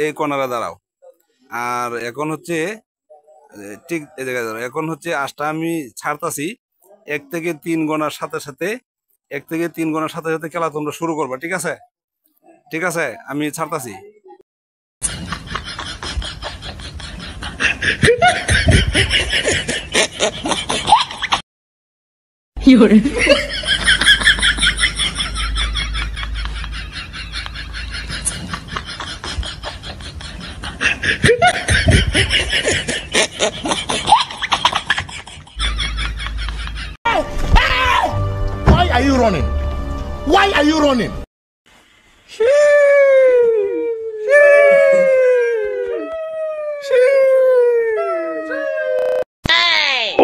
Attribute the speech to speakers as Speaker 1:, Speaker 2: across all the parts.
Speaker 1: এই কর্নারে দাঁড়াও। আর এখন হচ্ছে ঠিক এই জায়গায় দাঁড়াও। এখন হচ্ছে আঁশটা আমি ছাড়তাছি। 1 থেকে 3 গণার সাথে সাথে 1 থেকে 3 গণার সাথে সাথে খেলা তোমরা শুরু করবা, ঠিক আছে? ঠিক আছে, আমি ছাড়তাছি।
Speaker 2: Why are you running? Why are you running?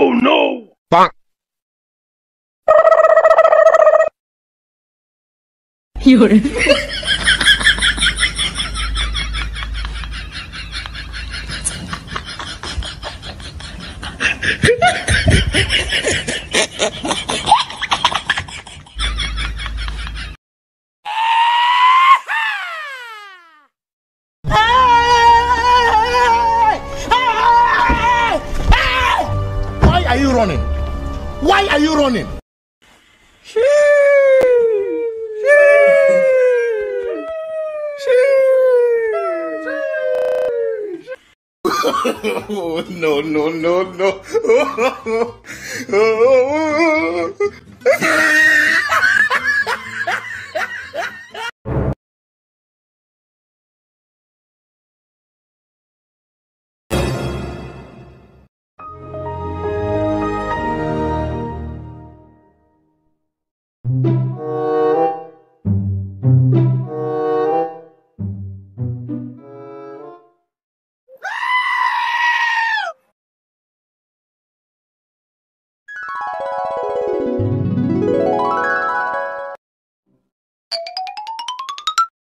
Speaker 2: Oh no! Bonk. Why are you running? Why are you running? No, no, no, no.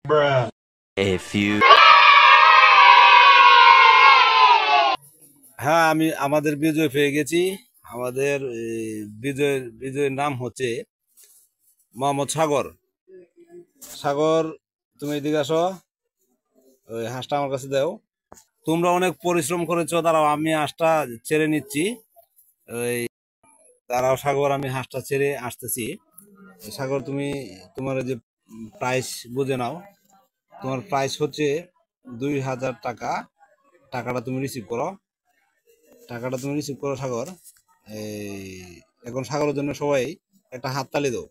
Speaker 2: Bruh.
Speaker 3: A few.
Speaker 1: হ্যাঁ, আমি আমাদের বিজয় পেয়ে গেছি। আমাদের বিজয়ের নাম হচ্ছে মোহাম্মদ সাগর। সাগর, তুমি এদিকে আসো, ওই হাঁসটা আমার কাছে দাও। তোমরা অনেক পরিশ্রম করেছো, দাঁড়াও আমি হাঁসটা ছেড়ে নিচ্ছি। ওই দাঁড়াও সাগর, আমি হাঁসটা ছেড়ে আসতেছি। সাগর, তুমি তোমার যে প্রাইস বুঝে নাও। তোমার প্রাইস হচ্ছে 2000 টাকা। টাকাটা তুমি রিসিভ করো। সাগর। এই এখন সাগরের জন্য সবাই একটা হাততালি দাও।